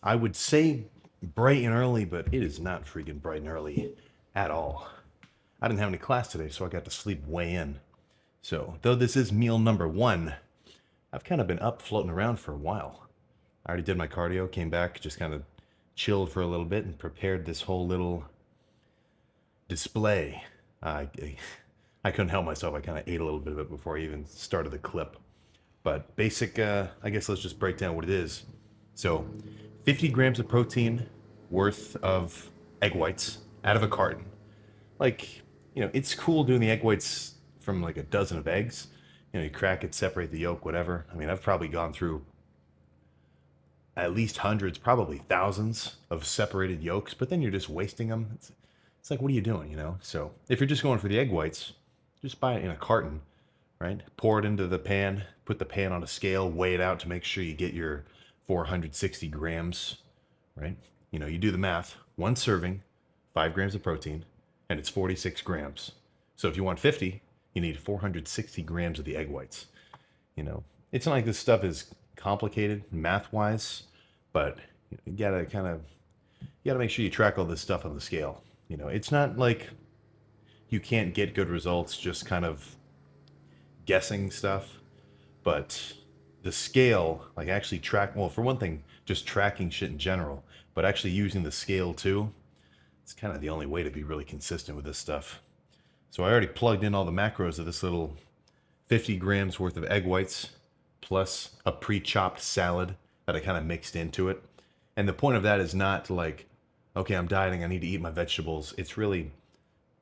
I would say bright and early, but it is not freaking bright and early at all. I didn't have any class today, so I got to sleep way in. So, though this is meal number one, I've kind of been up floating around for a while. I already did my cardio, came back, just kind of chilled for a little bit, and prepared this whole little display. I couldn't help myself. I kind of ate a little bit of it before I even started the clip. But basic, I guess let's just break down what it is. So, 50 grams of protein worth of egg whites out of a carton. Like, it's cool doing the egg whites from like a dozen of eggs. You crack it, separate the yolk, whatever. I mean, I've probably gone through at least hundreds, probably thousands of separated yolks, but then you're just wasting them. It's like, what are you doing? So if you're just going for the egg whites, just buy it in a carton, right? Pour it into the pan, put the pan on a scale, weigh it out to make sure you get your 460 grams, right? You do the math. One serving, 5 grams of protein, and it's 46 grams. So if you want 50, you need 460 grams of the egg whites. It's not like this stuff is complicated math wise, but you gotta make sure you track all this stuff on the scale. It's not like you can't get good results just kind of guessing stuff, but the scale, like actually well, for one thing, just tracking shit in general, but actually using the scale too, it's kind of the only way to be really consistent with this stuff. So I already plugged in all the macros of this little 50 grams worth of egg whites, plus a pre-chopped salad that I kind of mixed into it. And the point of that is not like, okay, I'm dieting, I need to eat my vegetables. It's really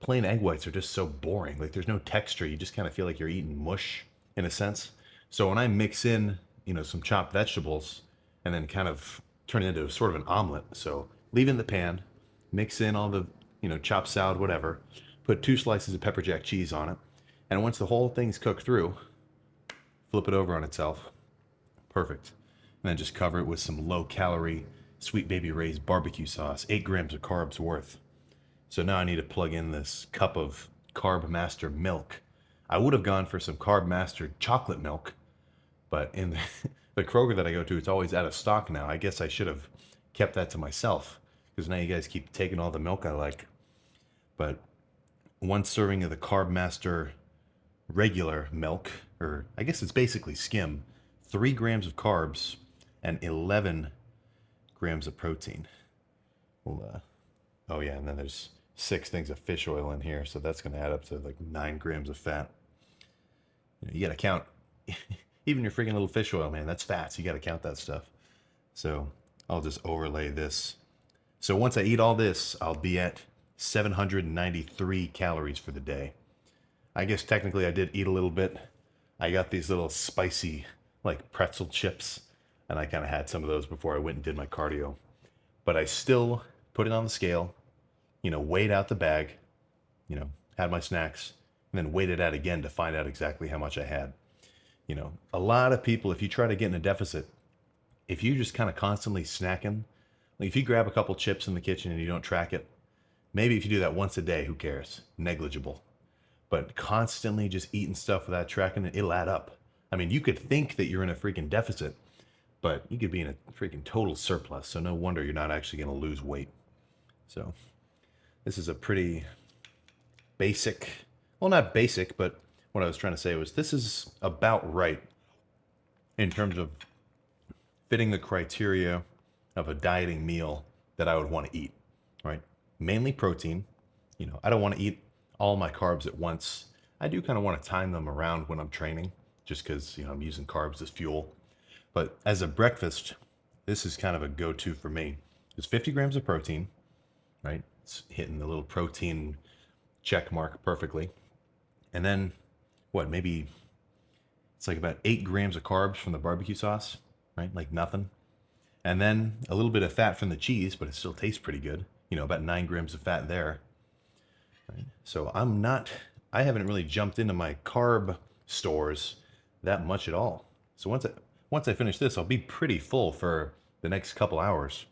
plain egg whites are just so boring. Like there's no texture. You just kind of feel like you're eating mush in a sense. So when I mix in, some chopped vegetables and then kind of turn it into sort of an omelet. So leave it in the pan, mix in all the, chopped salad, whatever, put 2 slices of pepper jack cheese on it. And once the whole thing's cooked through, flip it over on itself. Perfect. And then just cover it with some low calorie Sweet Baby Ray's barbecue sauce, 8 grams of carbs worth. So now I need to plug in this cup of Carb Master milk. I would have gone for some Carb Master chocolate milk, but in the Kroger that I go to, it's always out of stock now. I guess I should have kept that to myself because now you guys keep taking all the milk I like. But 1 serving of the Carb Master regular milk, or I guess it's basically skim, 3 grams of carbs and 11 grams of protein. Well, oh yeah, and then there's 6 things of fish oil in here, so that's going to add up to like 9 grams of fat. You got to count even your freaking little fish oil, man. That's fat, so you got to count that stuff. So I'll just overlay this. So once I eat all this, I'll be at 793 calories for the day. I guess technically I did eat a little bit. I got these little spicy, like pretzel chips, and I kind of had some of those before I went and did my cardio. But I still put it on the scale, weighed out the bag, had my snacks, and then weighed it out again to find out exactly how much I had. A lot of people, if you try to get in a deficit, if you just kind of constantly snacking, like if you grab a couple chips in the kitchen and you don't track it, maybe if you do that once a day, who cares? Negligible. But constantly just eating stuff without tracking it, it'll add up. I mean, you could think that you're in a freaking deficit, but you could be in a freaking total surplus. So no wonder you're not actually going to lose weight. So this is a pretty basic, well, not basic, but what I was trying to say was this is about right in terms of fitting the criteria of a dieting meal that I would want to eat, right? Mainly protein. I don't want to eat all my carbs at once. I do kind of want to time them around when I'm training, just because, I'm using carbs as fuel. But as a breakfast, this is kind of a go-to for me. It's 50 grams of protein, right? It's hitting the little protein check mark perfectly. And then, maybe it's like about 8 grams of carbs from the barbecue sauce, right? Like nothing. And then a little bit of fat from the cheese, but it still tastes pretty good. About 9 grams of fat there. Right? So I haven't really jumped into my carb stores that much at all. So once I finish this, I'll be pretty full for the next couple hours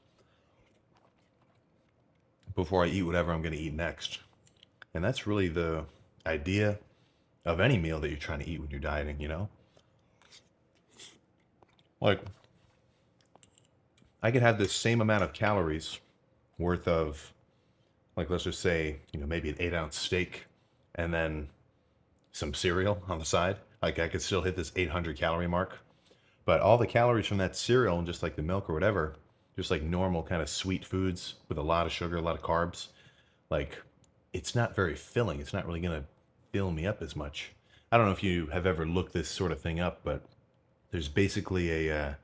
before I eat whatever I'm going to eat next. And that's really the idea of any meal that you're trying to eat when you're dieting, Like, I could have this same amount of calories worth of, like, let's just say, maybe an 8-ounce steak and then some cereal on the side. Like, I could still hit this 800 calorie mark. But all the calories from that cereal and just like the milk or whatever, just like normal kind of sweet foods with a lot of sugar, a lot of carbs, like it's not very filling. It's not really going to fill me up as much. I don't know if you have ever looked this sort of thing up, but there's basically a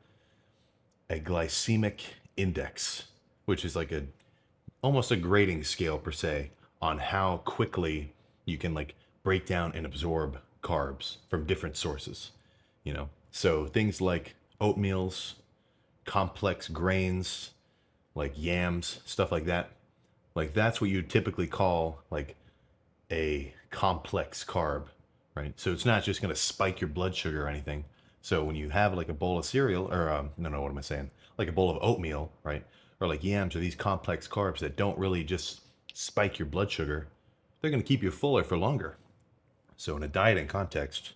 glycemic index, which is like a almost a grading scale per se on how quickly you can like break down and absorb carbs from different sources. So things like oatmeals, complex grains, like yams, stuff like that. Like that's what you typically call like a complex carb, right? So it's not just going to spike your blood sugar or anything. So when you have like a bowl of cereal, or no, what am I saying? Like a bowl of oatmeal, right? Or like yams, or these complex carbs that don't really just spike your blood sugar, they're going to keep you fuller for longer. So in a dieting context,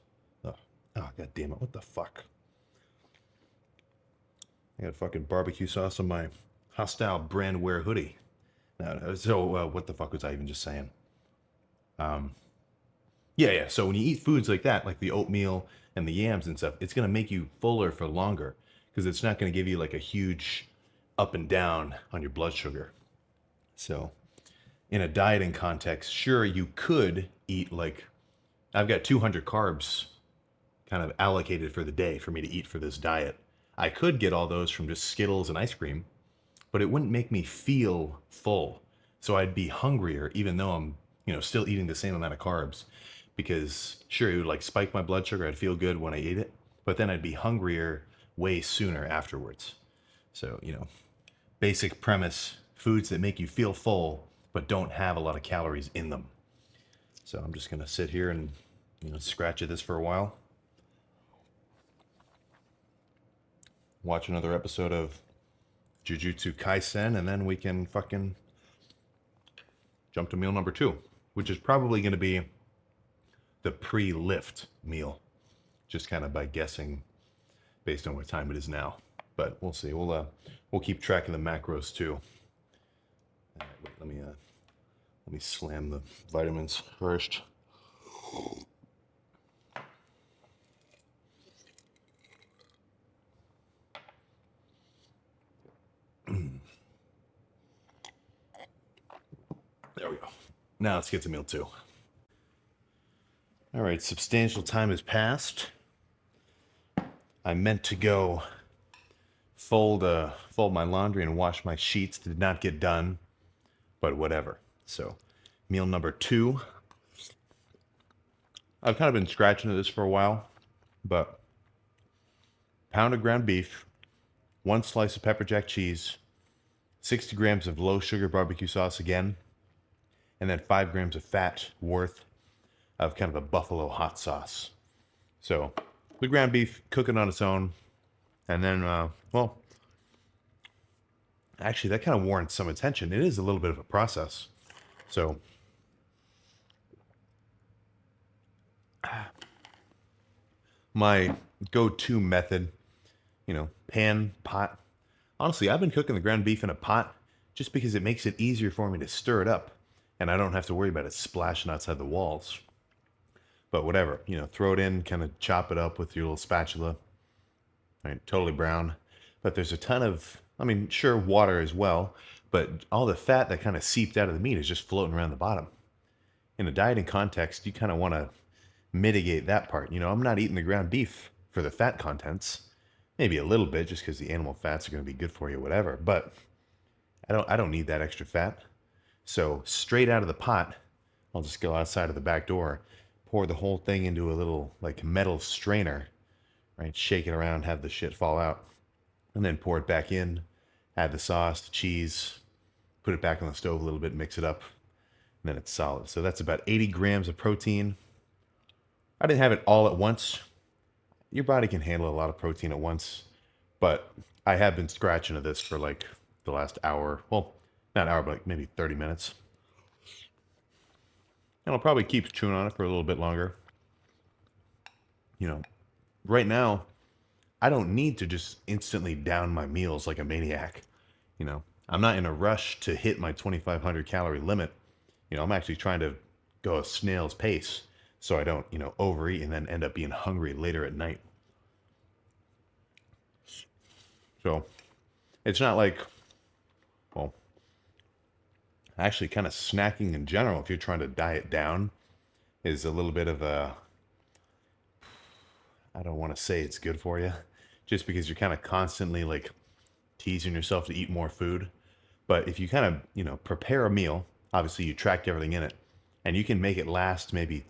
oh god damn it, what the fuck? I got fucking barbecue sauce on my hostile brand wear hoodie. So what the fuck was I even just saying? Yeah. So when you eat foods like that, like the oatmeal and the yams and stuff, it's gonna make you fuller for longer because it's not gonna give you like a huge up and down on your blood sugar. So in a dieting context, sure you could eat like I've got 200 carbs kind of allocated for the day for me to eat for this diet. I could get all those from just Skittles and ice cream, but it wouldn't make me feel full. So I'd be hungrier even though I'm, still eating the same amount of carbs because sure it would like spike my blood sugar. I'd feel good when I ate it, but then I'd be hungrier way sooner afterwards. So, basic premise, foods that make you feel full but don't have a lot of calories in them. So I'm just going to sit here and, scratch at this for a while. Watch another episode of Jujutsu Kaisen, and then we can fucking jump to meal number 2, which is probably going to be the pre-lift meal, just kind of by guessing based on what time it is now. But we'll see. We'll keep track of the macros too. Wait, let me slam the vitamins first. There we go. Now let's get to meal 2. All right, substantial time has passed. I meant to go fold my laundry and wash my sheets. Did not get done, but whatever. So, meal number 2. I've kind of been scratching at this for a while, but pound of ground beef, 1 slice of pepper jack cheese, 60 grams of low sugar barbecue sauce again, and then 5 grams of fat worth of kind of a buffalo hot sauce. So the ground beef, cook it on its own, and then, actually that kind of warrants some attention. It is a little bit of a process. So my go-to method, pan, pot. Honestly, I've been cooking the ground beef in a pot just because it makes it easier for me to stir it up and I don't have to worry about it splashing outside the walls. But whatever, throw it in, kind of chop it up with your little spatula. Right, totally brown. But there's a ton of, sure, water as well, but all the fat that kind of seeped out of the meat is just floating around the bottom. In a dieting context, you kind of want to mitigate that part. I'm not eating the ground beef for the fat contents. Maybe a little bit just because the animal fats are going to be good for you, whatever. But I don't need that extra fat. So straight out of the pot, I'll just go outside of the back door, pour the whole thing into a little like metal strainer, right? Shake it around, have the shit fall out, and then pour it back in, add the sauce, the cheese, put it back on the stove a little bit, mix it up, and then it's solid. So that's about 80 grams of protein. I didn't have it all at once. Your body can handle a lot of protein at once, but I have been scratching at this for like the last hour. Well, not an hour, but like maybe 30 minutes. And I'll probably keep chewing on it for a little bit longer. Right now, I don't need to just instantly down my meals like a maniac. You know, I'm not in a rush to hit my 2,500 calorie limit. I'm actually trying to go a snail's pace so I don't, overeat and then end up being hungry later at night. So it's not like, well, actually kind of snacking in general, if you're trying to diet down, is a little bit of a, I don't want to say it's good for you, just because you're kind of constantly like teasing yourself to eat more food. But if you kind of, prepare a meal, obviously you track everything in it, and you can make it last maybe,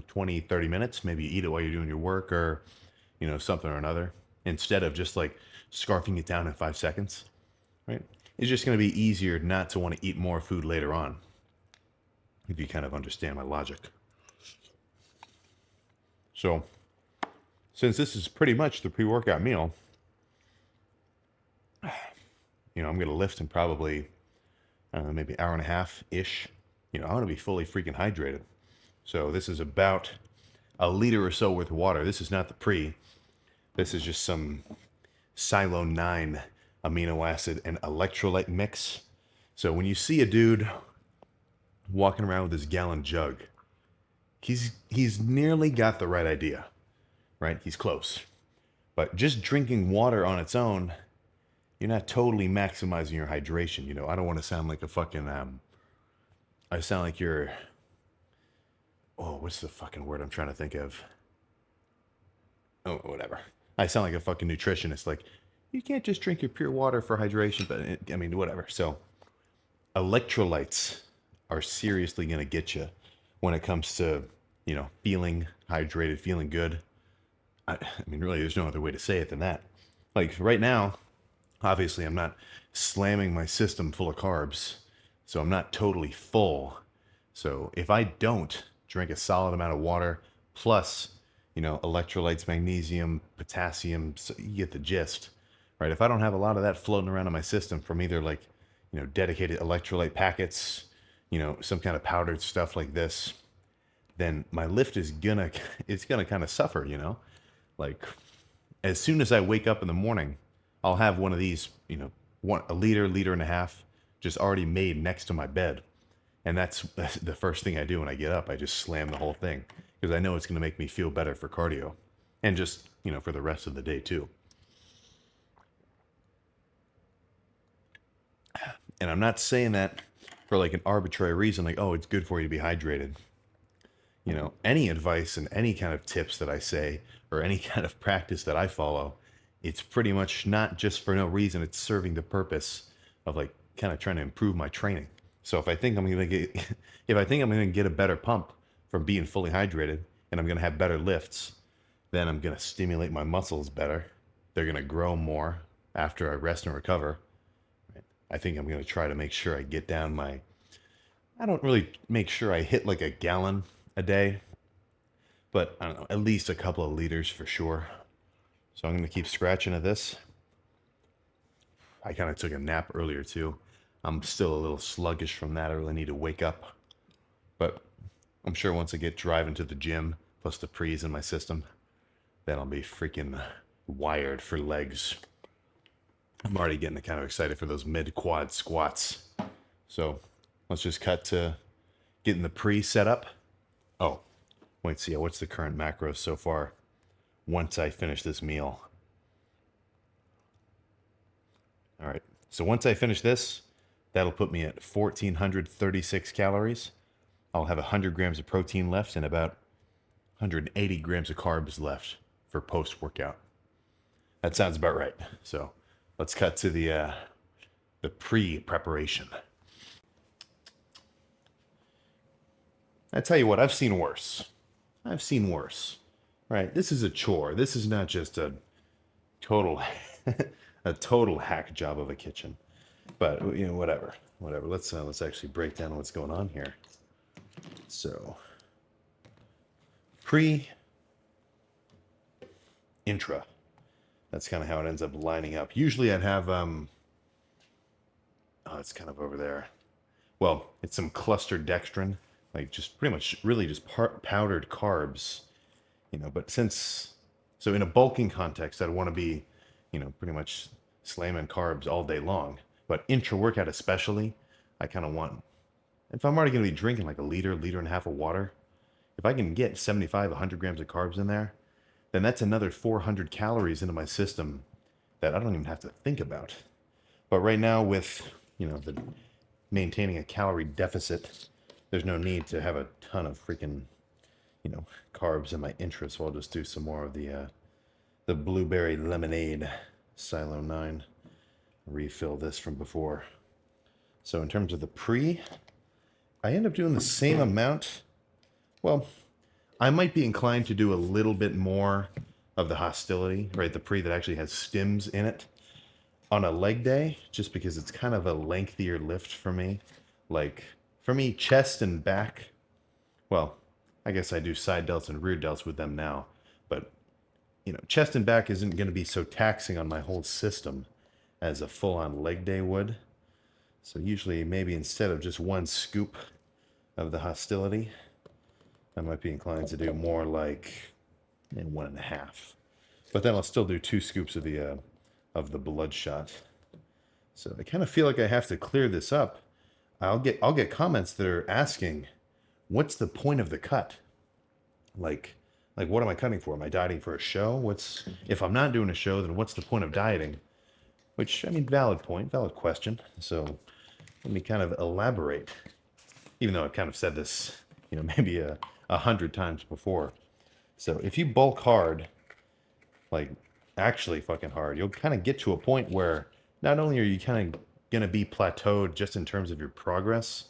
20, 30 minutes. Maybe you eat it while you're doing your work or, something or another, instead of just like scarfing it down in 5 seconds, right? It's just going to be easier not to want to eat more food later on, if you kind of understand my logic. So, since this is pretty much the pre-workout meal, I'm going to lift in probably, I don't know, maybe an hour and a half ish. I want to be fully freaking hydrated. So this is about a liter or so worth of water. This is not the pre. This is just some Silo 9 amino acid and electrolyte mix. So when you see a dude walking around with this gallon jug, he's nearly got the right idea, right? He's close. But just drinking water on its own, you're not totally maximizing your hydration. I don't want to sound like a fucking I sound like you're, oh, what's the fucking word I'm trying to think of? Oh, whatever. I sound like a fucking nutritionist. Like, you can't just drink your pure water for hydration, but I mean, whatever. So, electrolytes are seriously going to get you when it comes to, feeling hydrated, feeling good. I mean, really, there's no other way to say it than that. Like, right now, obviously, I'm not slamming my system full of carbs, so I'm not totally full. So, if I don't drink a solid amount of water, plus, electrolytes, magnesium, potassium, so you get the gist, right? If I don't have a lot of that floating around in my system from either like, dedicated electrolyte packets, some kind of powdered stuff like this, then my lift is gonna, it's gonna kind of suffer, like as soon as I wake up in the morning, I'll have one of these, a liter and a half just already made next to my bed. And that's the first thing I do when I get up. I just slam the whole thing because I know it's going to make me feel better for cardio and just, for the rest of the day too. And I'm not saying that for like an arbitrary reason, like, oh, it's good for you to be hydrated. Any advice and any kind of tips that I say or any kind of practice that I follow, it's pretty much not just for no reason. It's serving the purpose of like kind of trying to improve my training. So if I think I'm going to get, if I think I'm going to get a better pump from being fully hydrated and I'm going to have better lifts, then I'm going to stimulate my muscles better. They're going to grow more after I rest and recover. I think I'm going to try to make sure I get down my, I don't really make sure I hit like a gallon a day, but I don't know, at least a couple of liters for sure. So I'm going to keep scratching at this. I kind of took a nap earlier too. I'm still a little sluggish from that. I really need to wake up. But I'm sure once I get driving to the gym, plus the pre's in my system, then I'll be freaking wired for legs. I'm already getting kind of excited for those mid-quad squats. So let's just cut to getting the pre set up. Oh, wait, see, what's the current macros so far once I finish this meal? All right, so once I finish this, that'll put me at 1,436 calories. I'll have 100 grams of protein left and about 180 grams of carbs left for post-workout. That sounds about right. So let's cut to the pre-preparation. I tell you what, I've seen worse. I've seen worse. Right? This is a chore. This is not just a total a total hack job of a kitchen. But whatever. Whatever. Let's actually break down what's going on here. So pre intra. That's kind of how it ends up lining up. Usually I'd have oh, it's kind of over there. Well, it's some clustered dextrin, like just pretty much really just powdered carbs, but since So in a bulking context, I'd want to be, pretty much slamming carbs all day long. But intra-workout especially, I kind of want, if I'm already going to be drinking like a liter, liter and a half of water, if I can get 75, 100 grams of carbs in there, then that's another 400 calories into my system that I don't even have to think about. But right now with, the maintaining a calorie deficit, there's no need to have a ton of freaking, carbs in my intra. So I'll just do some more of the blueberry lemonade Silo 9. Refill this from before. So in terms of the pre, I end up doing the same amount. Well, I might be inclined to do a little bit more of the hostility, right? The pre that actually has stims in it on a leg day, just because it's kind of a lengthier lift for me. Like, for me, chest and back, well, I guess I do side delts and rear delts with them now, but, chest and back isn't going to be so taxing on my whole system as a full-on leg day would. So usually maybe instead of just one scoop of the hostility, I might be inclined to do more like 1.5. But then I'll still do 2 scoops of the bloodshot. So I kind of feel like I have to clear this up. I'll get comments that are asking, what's the point of the cut? Like what am I cutting for? Am I dieting for a show? If I'm not doing a show, then what's the point of dieting? Which, I mean, valid point, valid question. So let me kind of elaborate, even though I've kind of said this, maybe 100 times before. So if you bulk hard, like actually fucking hard, you'll kind of get to a point where not only are you kind of going to be plateaued just in terms of your progress,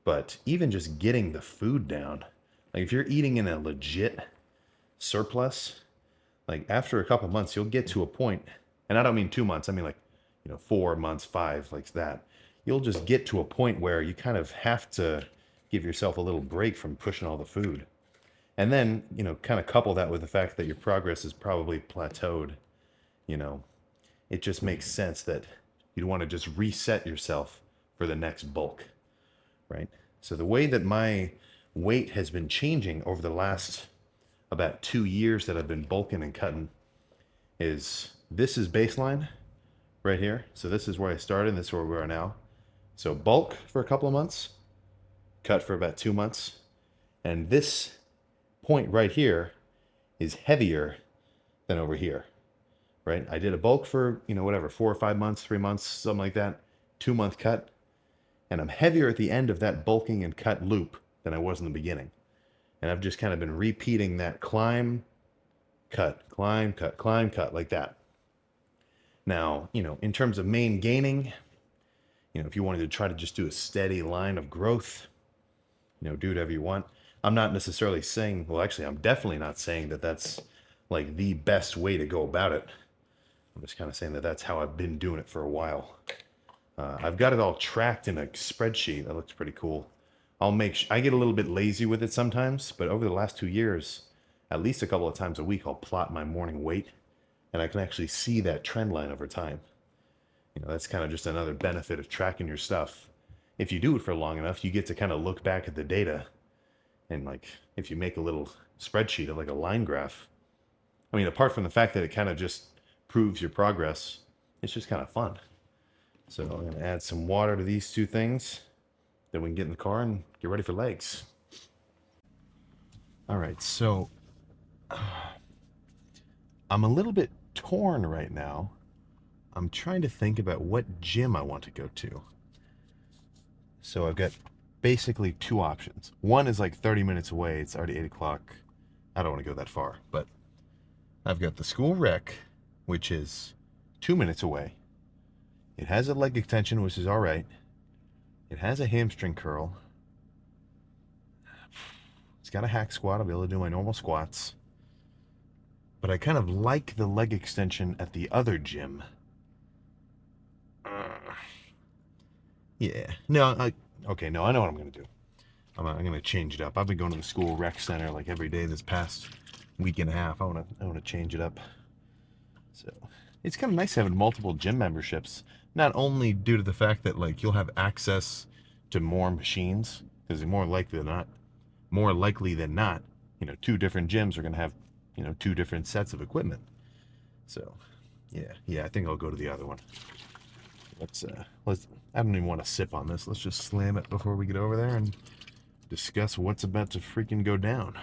but even just getting the food down. Like if you're eating in a legit surplus, like after a couple months, you'll get to a point, and I don't mean 2 months, I mean like, 4 months, 5, like that. You'll just get to a point where you kind of have to give yourself a little break from pushing all the food. And then, kind of couple that with the fact that your progress is probably plateaued. It just makes sense that you'd want to just reset yourself for the next bulk, right? So the way that my weight has been changing over the last about 2 years that I've been bulking and cutting is this is baseline right here. So this is where I started, and this is where we are now. So bulk for a couple of months, cut for about 2 months, and this point right here is heavier than over here, right? I did a bulk for, 4 or 5 months, 3 months, something like that, 2-month cut, and I'm heavier at the end of that bulking and cut loop than I was in the beginning. And I've just kind of been repeating that climb, cut, climb, cut, climb, cut, like that. Now, in terms of main gaining, if you wanted to try to just do a steady line of growth, do whatever you want. I'm not necessarily saying, well, actually, I'm definitely not saying that that's like the best way to go about it. I'm just kind of saying that that's how I've been doing it for a while. I've got it all tracked in a spreadsheet. That looks pretty cool. I get a little bit lazy with it sometimes, but over the last 2 years, at least a couple of times a week, I'll plot my morning weight, and I can actually see that trend line over time. That's kind of just another benefit of tracking your stuff. If you do it for long enough, you get to kind of look back at the data, and like if you make a little spreadsheet of like a line graph, I mean, apart from the fact that it kind of just proves your progress, it's just kind of fun. So I'm going to add some water to these 2 things. Then we can get in the car and get ready for legs. All right, so I'm a little bit torn right now. I'm trying to think about what gym I want to go to. So I've got basically 2 options. One is like 30 minutes away. It's already 8 o'clock. I don't want to go that far, but I've got the school rec, which is 2 minutes away. It has a leg extension, which is all right. It has a hamstring curl. It's got a hack squat. I'll be able to do my normal squats. But I kind of like the leg extension at the other gym. Yeah. No, okay, no, I know what I'm going to do. I'm going to change it up. I've been going to the school rec center like every day this past week and a half. I want to change it up. So it's kind of nice having multiple gym memberships, not only due to the fact that like you'll have access to more machines, because more likely than not, 2 different gyms are going to have two different sets of equipment. So, yeah, I think I'll go to the other one. Let's. I don't even want to sip on this. Let's just slam it before we get over there and discuss what's about to freaking go down.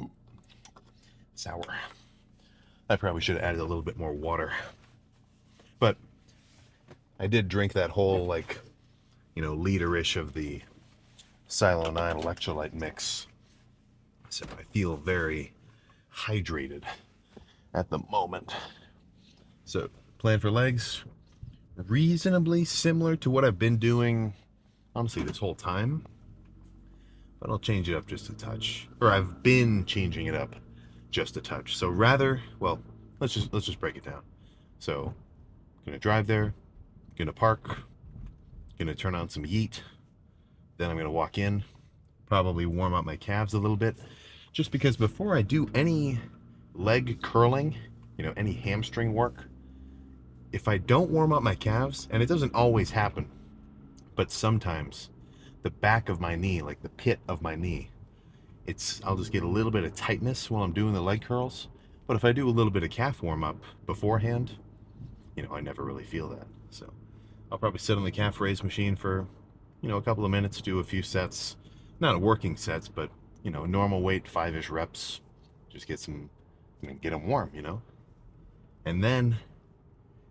Ooh, sour. I probably should have added a little bit more water. But I did drink that whole, like, liter-ish of the Silo 9 electrolyte mix. So I feel very hydrated at the moment. So, plan for legs, reasonably similar to what I've been doing, honestly, this whole time. But I'll change it up just a touch. Or I've been changing it up just a touch. So rather, well, let's just break it down. So, gonna drive there, gonna park, gonna turn on some Yeet. Then I'm gonna walk in, probably warm up my calves a little bit. Just because before I do any leg curling, any hamstring work, if I don't warm up my calves, and it doesn't always happen, but sometimes the back of my knee, like the pit of my knee, I'll just get a little bit of tightness while I'm doing the leg curls. But if I do a little bit of calf warm up beforehand, I never really feel that. So I'll probably sit on the calf raise machine for, a couple of minutes, do a few sets, not working sets, but, normal weight, 5-ish reps, just get them warm, And then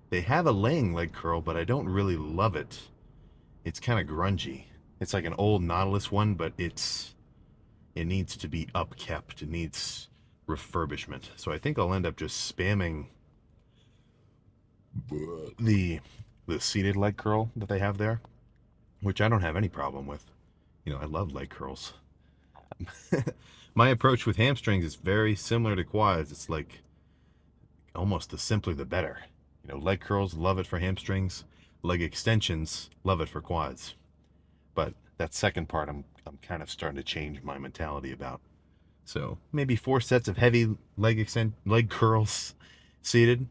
they have a laying leg curl, but I don't really love it. It's kind of grungy. It's like an old Nautilus one, but it needs to be upkept. It needs refurbishment. So I think I'll end up just spamming the seated leg curl that they have there, which I don't have any problem with. I love leg curls. My approach with hamstrings is very similar to quads. It's like almost the simpler the better. Leg curls, love it for hamstrings. Leg extensions, love it for quads. But that second part, I'm kind of starting to change my mentality about. So maybe 4 sets of heavy leg curls seated.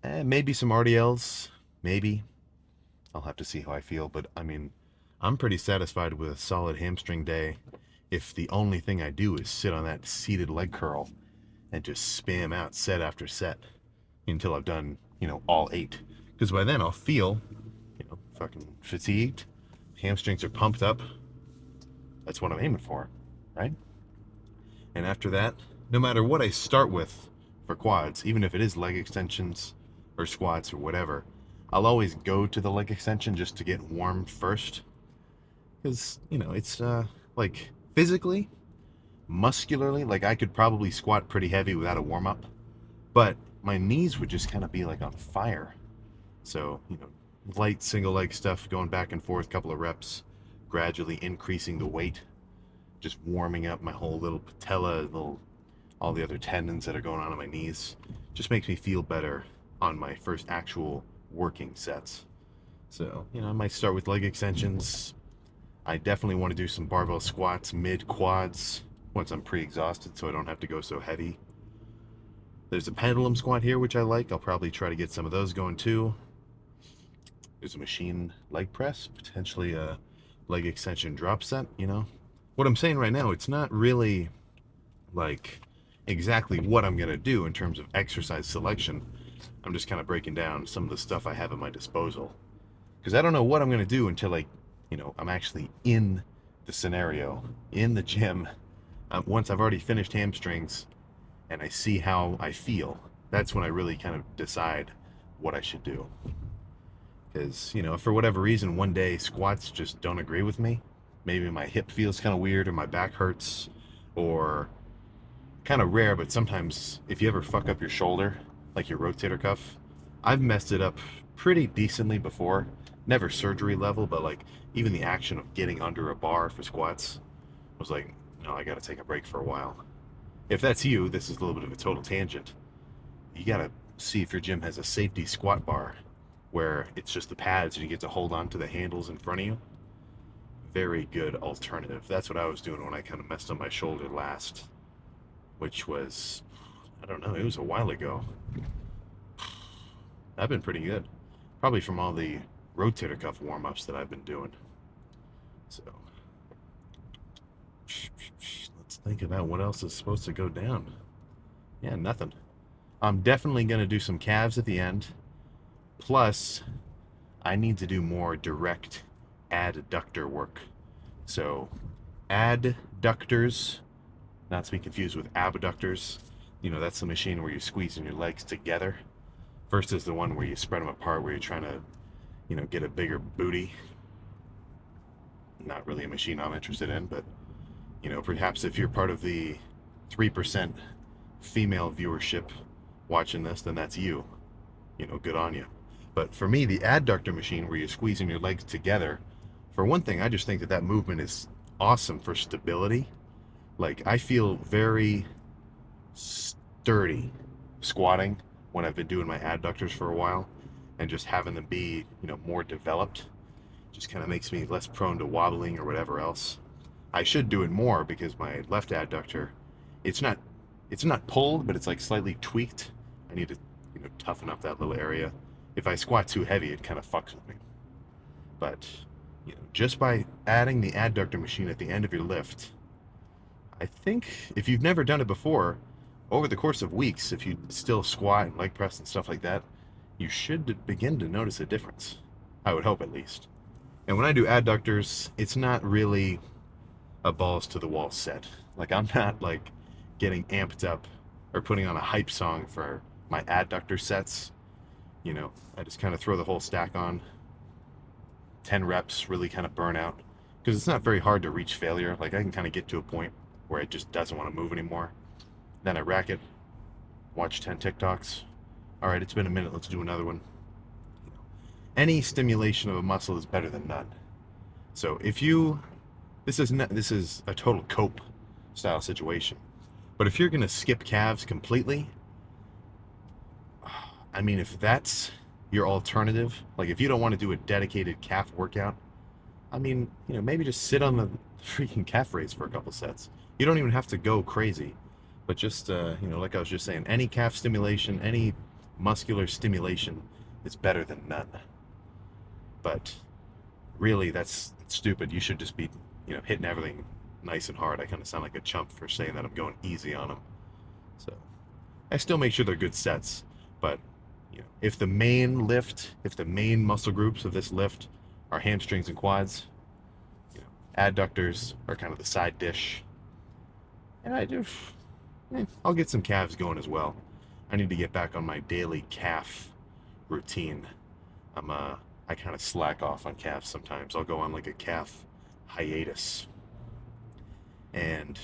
Maybe some RDLs. Maybe. I'll have to see how I feel. But I mean, I'm pretty satisfied with a solid hamstring day if the only thing I do is sit on that seated leg curl and just spam out set after set until I've done, all 8. Because by then I'll feel, fucking fatigued. Hamstrings are pumped up. That's what I'm aiming for, right? And after that, no matter what I start with for quads, even if it is leg extensions or squats or whatever, I'll always go to the leg extension just to get warm first. Because, it's like physically, muscularly, like I could probably squat pretty heavy without a warm up, but my knees would just kind of be like on fire. So, light single leg stuff, going back and forth, couple of reps, gradually increasing the weight, just warming up my whole little patella, all the other tendons that are going on in my knees. Just makes me feel better on my first actual working sets. So, I might start with leg extensions. I definitely want to do some barbell squats, mid quads, once I'm pre-exhausted so I don't have to go so heavy. There's a pendulum squat here, which I like. I'll probably try to get some of those going too. There's a machine leg press, potentially a leg extension drop set, What I'm saying right now, it's not really like exactly what I'm going to do in terms of exercise selection. I'm just kind of breaking down some of the stuff I have at my disposal. Because I don't know what I'm going to do until I'm actually in the scenario, in the gym. Once I've already finished hamstrings and I see how I feel, that's when I really kind of decide what I should do. Because, for whatever reason, one day squats just don't agree with me. Maybe my hip feels kind of weird or my back hurts, or kind of rare, but sometimes if you ever fuck up your shoulder, like your rotator cuff, I've messed it up pretty decently before. Never surgery level, but like even the action of getting under a bar for squats was like, no, I gotta take a break for a while. If that's you, this is a little bit of a total tangent. You gotta see if your gym has a safety squat bar where it's just the pads and you get to hold on to the handles in front of you. Very good alternative. That's what I was doing when I kind of messed up my shoulder last, which was I don't know. It was a while ago. I've been pretty good. Probably from all the rotator cuff warm-ups that I've been doing. So let's think about what else is supposed to go down. Yeah, nothing. I'm definitely going to do some calves at the end. Plus, I need to do more direct adductor work. So, adductors, not to be confused with abductors. You know, that's the machine where you're squeezing your legs together. First is the one where you spread them apart, where you're trying to, get a bigger booty. Not really a machine I'm interested in, but, perhaps if you're part of the 3% female viewership watching this, then that's you. Good on you. But for me, the adductor machine where you're squeezing your legs together, for one thing, I just think that movement is awesome for stability. Like, I feel very sturdy squatting when I've been doing my adductors for a while, and just having them be, more developed just kind of makes me less prone to wobbling or whatever else. I should do it more because my left adductor, it's not pulled, but it's like slightly tweaked. I need to, toughen up that little area. If I squat too heavy, it kind of fucks with me. But, just by adding the adductor machine at the end of your lift, I think if you've never done it before, over the course of weeks, if you still squat and leg press and stuff like that, you should begin to notice a difference. I would hope, at least. And when I do adductors, it's not really a balls to the wall set. Like, I'm not like getting amped up or putting on a hype song for my adductor sets. I just kind of throw the whole stack on. 10 reps, really kind of burn out. Because it's not very hard to reach failure. Like, I can kind of get to a point where it just doesn't want to move anymore. Then I rack it, watch 10 TikToks. All right, it's been a minute, let's do another one. Any stimulation of a muscle is better than none. So if you, this is a total cope style situation. But if you're gonna skip calves completely, I mean, if that's your alternative, like if you don't want to do a dedicated calf workout, I mean, maybe just sit on the freaking calf raise for a couple sets. You don't even have to go crazy, but just, like I was just saying, any calf stimulation, any muscular stimulation is better than none. But really, that's stupid. You should just be, hitting everything nice and hard. I kind of sound like a chump for saying that I'm going easy on them. So I still make sure they're good sets, but if the main muscle groups of this lift are hamstrings and quads, adductors are kind of the side dish. And I'll get some calves going as well. I need to get back on my daily calf routine. I kind of slack off on calves sometimes. I'll go on like a calf hiatus. And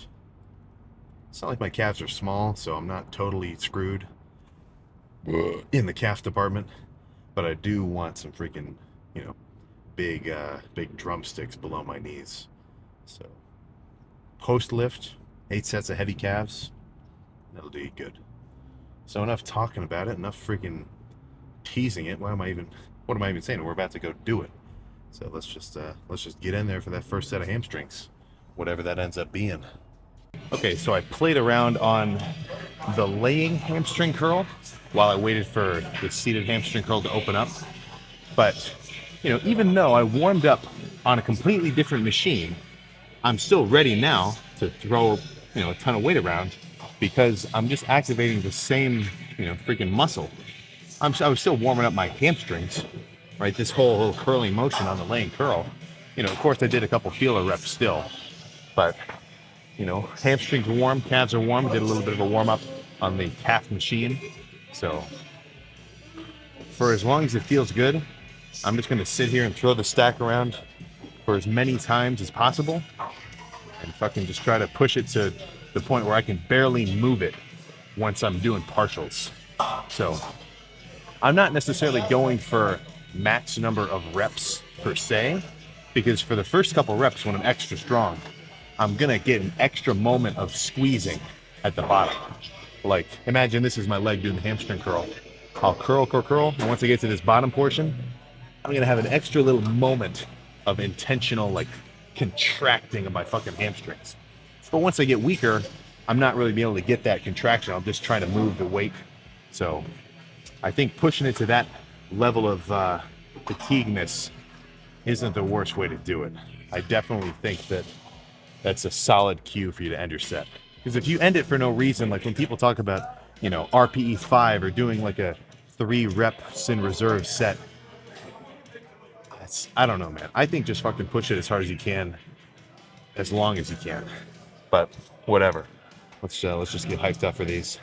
it's not like my calves are small, so I'm not totally screwed in the calf department, but I do want some freaking, big drumsticks below my knees. So post lift, 8 sets of heavy calves, that'll do you good. So enough talking about it, enough freaking teasing it. What am I even saying? We're about to go do it. So let's just get in there for that first set of hamstrings, whatever that ends up being. Okay, so I played around on the laying hamstring curl while I waited for the seated hamstring curl to open up. But, even though I warmed up on a completely different machine, I'm still ready now to throw, a ton of weight around because I'm just activating the same, freaking muscle. I was still warming up my hamstrings, right? This whole little curling motion on the laying curl. Of course I did a couple feeler reps still, but hamstrings are warm, calves are warm. Did a little bit of a warm up on the calf machine. So for as long as it feels good, I'm just going to sit here and throw the stack around for as many times as possible and fucking just try to push it to the point where I can barely move it once I'm doing partials. So I'm not necessarily going for max number of reps per se, because for the first couple reps when I'm extra strong, I'm gonna get an extra moment of squeezing at the bottom. Like, imagine this is my leg doing the hamstring curl. I'll curl, and once I get to this bottom portion, I'm gonna have an extra little moment of intentional, like, contracting of my fucking hamstrings. But once I get weaker, I'm not really being able to get that contraction. I'm just trying to move the weight. So I think pushing it to that level of fatigueness isn't the worst way to do it. I definitely think that that's a solid cue for you to end your set. Because if you end it for no reason, like when people talk about, you know, RPE 5 or doing like a 3 reps in reserve set, I don't know, man. I think just fucking push it as hard as you can, as long as you can. But whatever. Let's just get hyped up for these.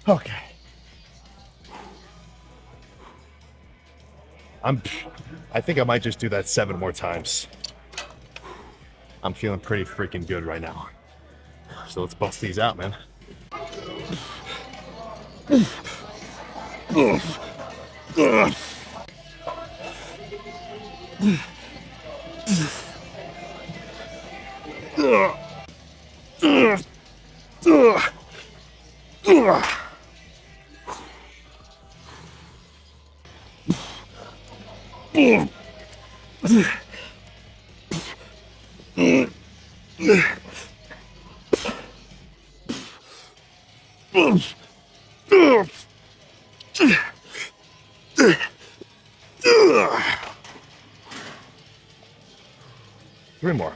Okay. I think I might just do that 7 more times. I'm feeling pretty freaking good right now. So let's bust these out, man. Three more.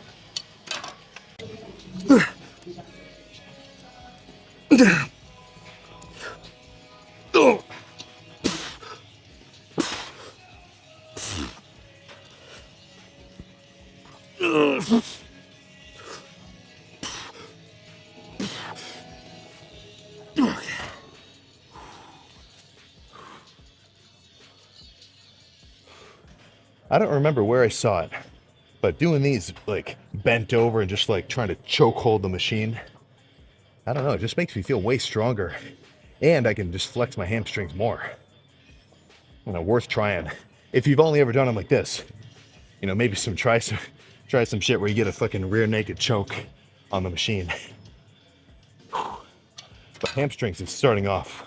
I don't remember where I saw it, but doing these like bent over and just like trying to choke hold the machine, I don't know, it just makes me feel way stronger, and I can just flex my hamstrings more. You know, worth trying. If you've only ever done them like this, you know, maybe try some shit where you get a fucking rear naked choke on the machine. But hamstrings is starting off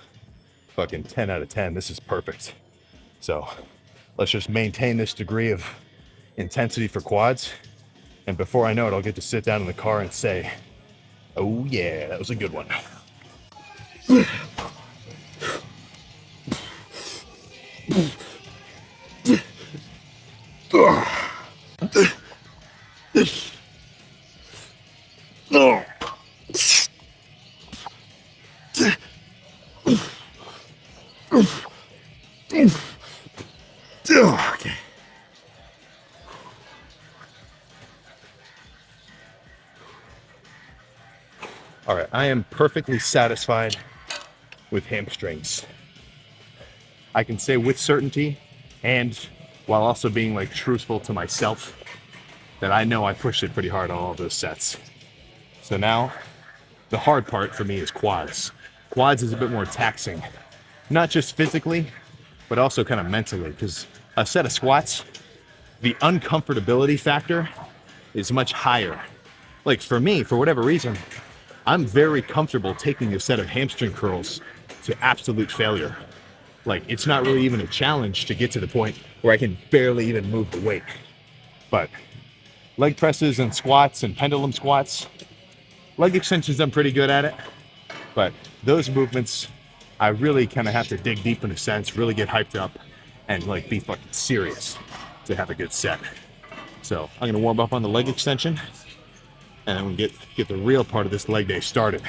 fucking 10 out of 10. This is perfect. So let's just maintain this degree of intensity for quads. And before I know it, I'll get to sit down in the car and say, oh yeah, that was a good one. Okay. All right, I am perfectly satisfied with hamstrings. I can say with certainty, and while also being like truthful to myself, that I know I pushed it pretty hard on all of those sets. So now, the hard part for me is quads. Quads is a bit more taxing, not just physically, but also kind of mentally, because a set of squats, the uncomfortability factor is much higher. Like for me, for whatever reason, I'm very comfortable taking a set of hamstring curls to absolute failure. Like it's not really even a challenge to get to the point where I can barely even move the weight. But leg presses and squats and pendulum squats, leg extensions, I'm pretty good at it. But those movements, I really kind of have to dig deep in a sense, really get hyped up and like be fucking serious to have a good set. So I'm gonna warm up on the leg extension and then we'll get the real part of this leg day started.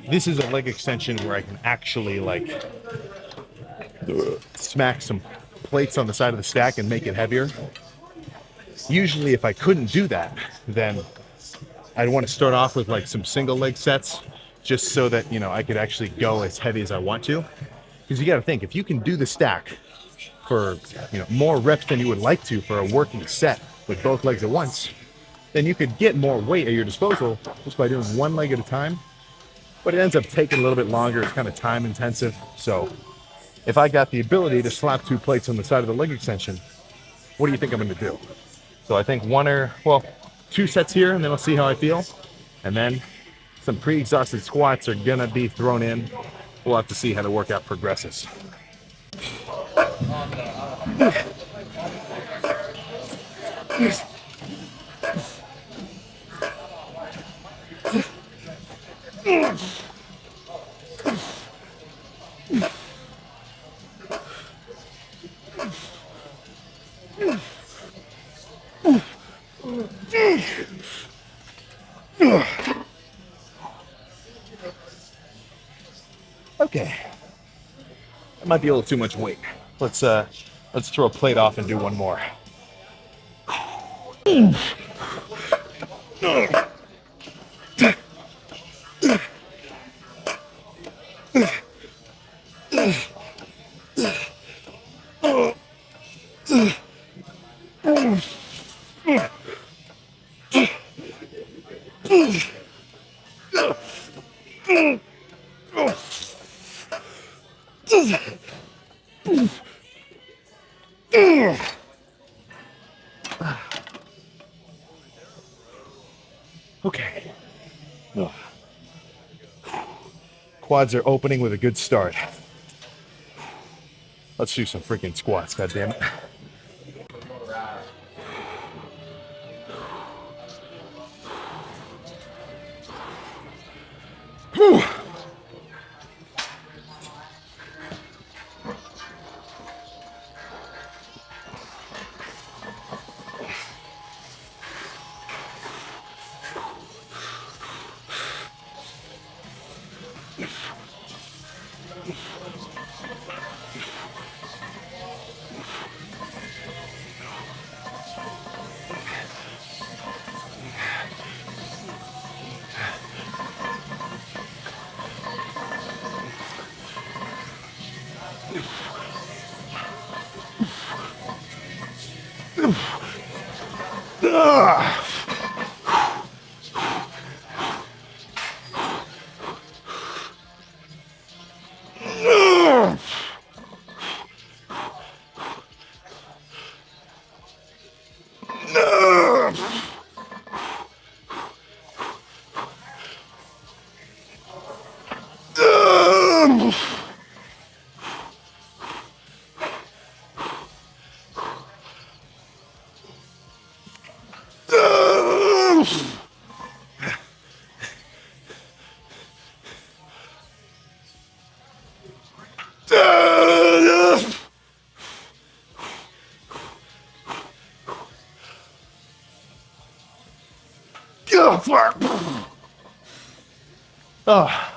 This is a leg extension where I can actually like smack some plates on the side of the stack and make it heavier. Usually if I couldn't do that, then I'd want to start off with like some single leg sets just so that, you know, I could actually go as heavy as I want to. Because you got to think, if you can do the stack for, you know, more reps than you would like to for a working set with both legs at once, then you could get more weight at your disposal just by doing one leg at a time. But it ends up taking a little bit longer. It's kind of time intensive. So if I got the ability to slap 2 plates on the side of the leg extension, what do you think I'm going to do? So I think 2 sets here, and then I'll see how I feel. And then some pre-exhausted squats are going to be thrown in. We'll have to see how the workout progresses. Okay, that might be a little too much weight. Let's throw a plate off and do one more. Okay. Quads are opening with a good start. Let's do some freaking squats, goddammit. Whew. Oh.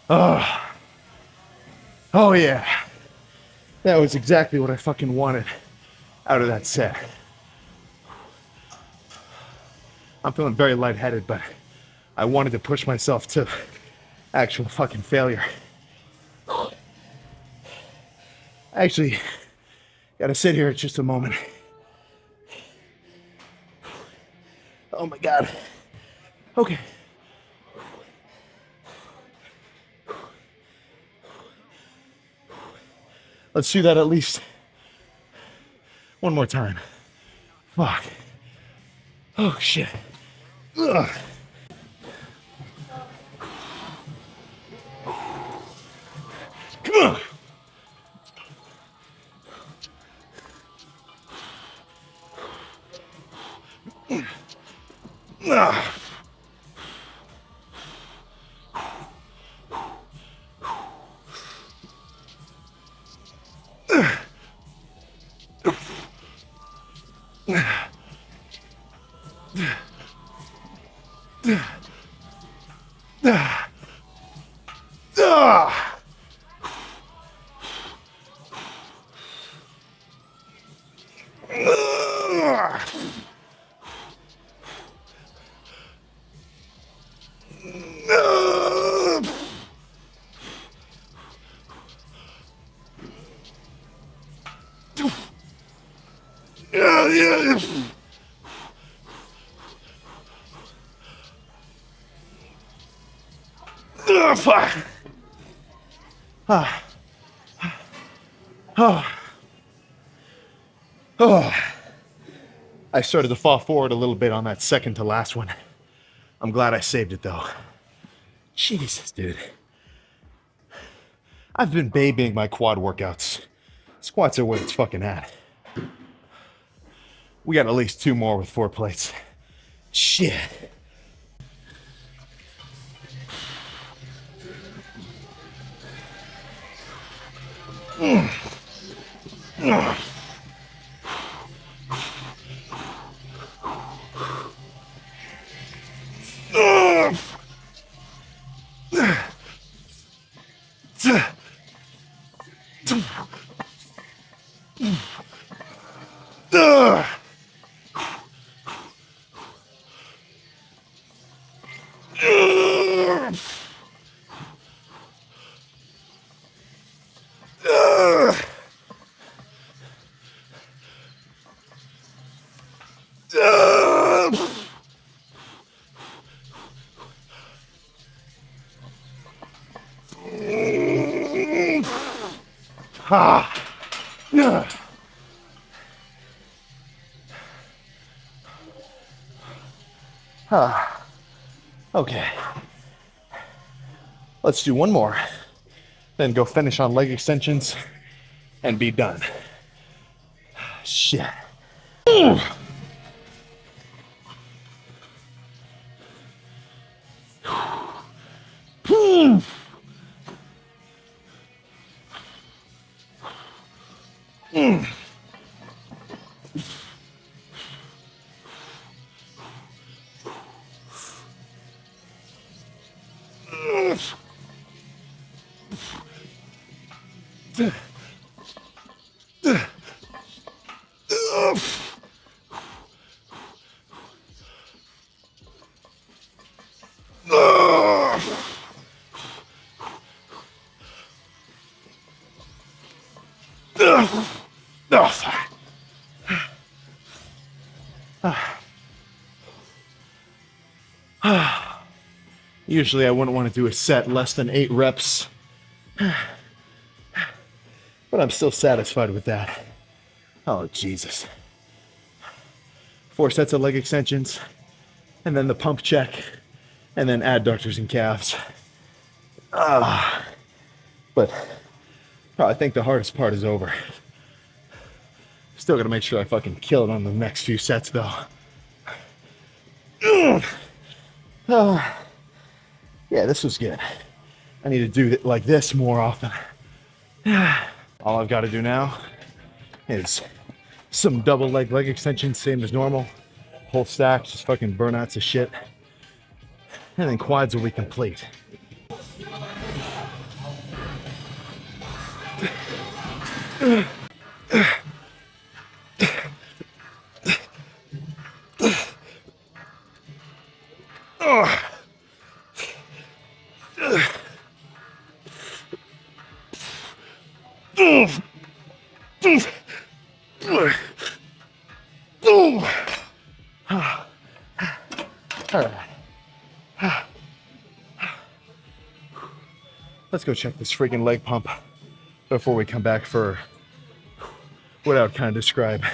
Oh. Oh yeah. That was exactly what I fucking wanted out of that set. I'm feeling very lightheaded, but I wanted to push myself to actual fucking failure. Actually, gotta sit here just a moment. Oh my God. Okay. Let's do that at least one more time. Fuck. Oh shit. Ugh. Come on. Fuck. Ah. Oh. Oh. I started to fall forward a little bit on that second to last one. I'm glad I saved it though. Jesus, dude. I've been babying my quad workouts. Squats are where it's fucking at. We got at least 2 more with 4 plates. Shit. Okay. Let's do one more. Then go finish on leg extensions and be done. Shit. Oh, fuck. Usually I wouldn't want to do a set less than 8 reps, but I'm still satisfied with that. Oh, Jesus. 4 sets of leg extensions, and then the pump check, and then adductors and calves. But I think the hardest part is over. Still gotta make sure I fucking kill it on the next few sets though. Yeah, this was good. I need to do it like this more often. All I've got to do now is some double leg extensions, same as normal. Whole stack, just fucking burnouts of shit. And then quads will be complete. All right. Let's go check this freaking leg pump before we come back for what I would kind of describe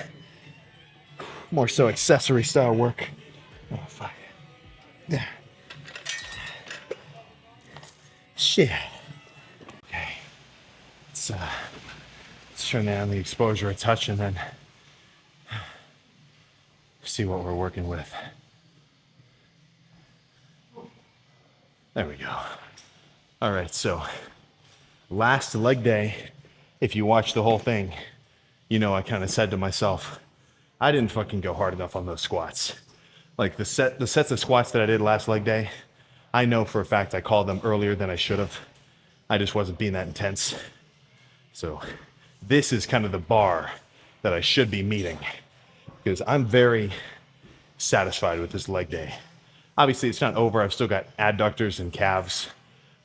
more so accessory style work. Oh, fuck. Yeah. Shit. Okay. Let's turn down the exposure a touch and then see what we're working with. There we go. All right, so last leg day, if you watch the whole thing, you know I kind of said to myself, I didn't fucking go hard enough on those squats. Like the sets of squats that I did last leg day, I know for a fact I called them earlier than I should have. I just wasn't being that intense. So this is kind of the bar that I should be meeting because I'm very satisfied with this leg day. Obviously it's not over. I've still got adductors and calves,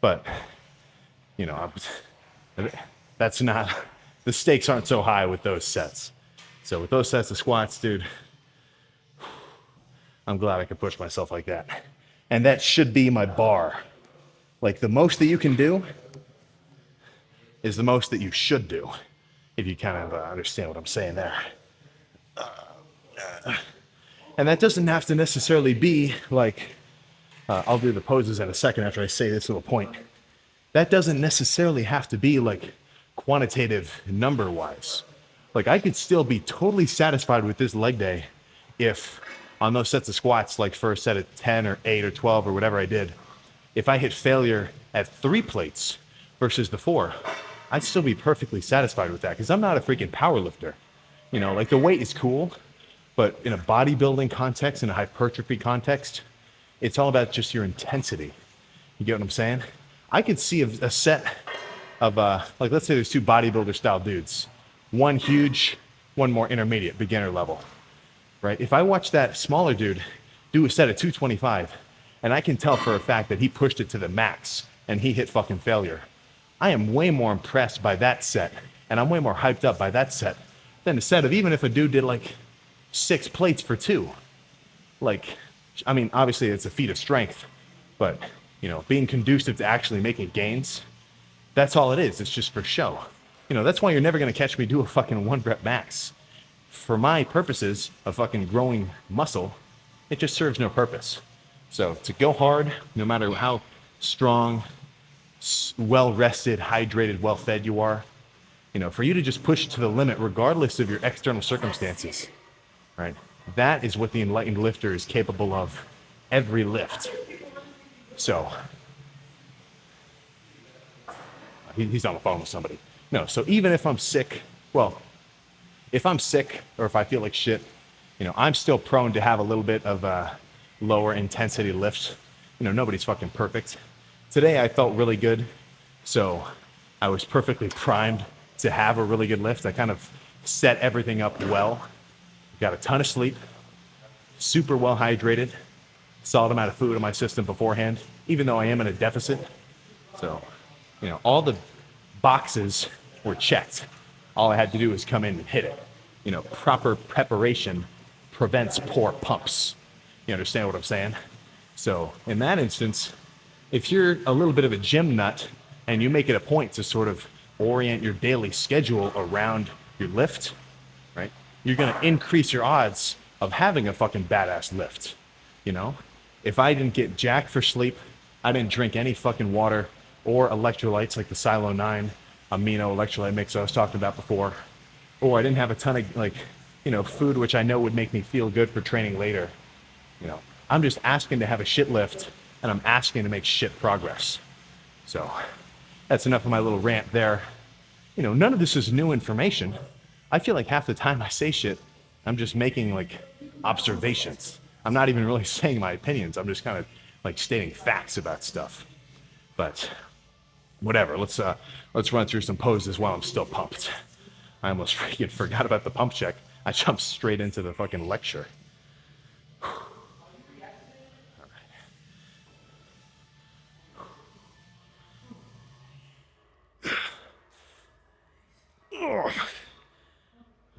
but you know, that's not, the stakes aren't so high with those sets. So with those sets of squats, dude, I'm glad I could push myself like that. And that should be my bar Like the most that you can do is the most that you should do, if you kind of understand what I'm saying there. And that doesn't have to necessarily be like, I'll do the poses in a second after I say this little point. That doesn't necessarily have to be like quantitative number wise. Like I could still be totally satisfied with this leg day if on those sets of squats, like first set at 10 or 8 or 12 or whatever I did, if I hit failure at 3 plates versus the 4, I'd still be perfectly satisfied with that because I'm not a freaking power lifter. You know, like the weight is cool, but in a bodybuilding context, in a hypertrophy context, it's all about just your intensity. You get what I'm saying? I could see a set of, like, let's say there's 2 bodybuilder style dudes, one huge, one more intermediate, beginner level, right? If I watch that smaller dude do a set of 225, and I can tell for a fact that he pushed it to the max and he hit fucking failure, I am way more impressed by that set, and I'm way more hyped up by that set than a set of, even if a dude did like 6 plates for 2. Like, I mean, obviously it's a feat of strength, but you know, being conducive to actually making gains, that's all it is. It's just for show. You know, that's why you're never going to catch me do a fucking 1 rep max. For my purposes of fucking growing muscle, it just serves no purpose. So to go hard, no matter how strong, well rested, hydrated, well fed you are, you know, for you to just push to the limit regardless of your external circumstances, right? That is what the enlightened lifter is capable of every lift. So he's on the phone with somebody. No, so even if I'm sick, well, if I'm sick or if I feel like shit, you know, I'm still prone to have a little bit of a lower intensity lifts. You know, nobody's fucking perfect. Today I felt really good, so I was perfectly primed to have a really good lift. I kind of set everything up well. Got a ton of sleep, super well hydrated, solid amount of food in my system beforehand, even though I am in a deficit. So, you know, all the boxes were checked. All I had to do was come in and hit it. You know, proper preparation prevents poor pumps. You understand what I'm saying? So in that instance, if you're a little bit of a gym nut and you make it a point to sort of orient your daily schedule around your lift, right? You're going to increase your odds of having a fucking badass lift. You know, if I didn't get jack for sleep, I didn't drink any fucking water or electrolytes like the Silo 9 amino electrolyte mix I was talking about before, or I didn't have a ton of like, you know, food which I know would make me feel good for training later. You know, I'm just asking to have a shit lift and I'm asking to make shit progress. So that's enough of my little rant there. You know, none of this is new information. I feel like half the time I say shit, I'm just making like observations. I'm not even really saying my opinions. I'm just kind of like stating facts about stuff. But whatever, let's run through some poses while I'm still pumped. I almost freaking forgot about the pump check. I jumped straight into the fucking lecture.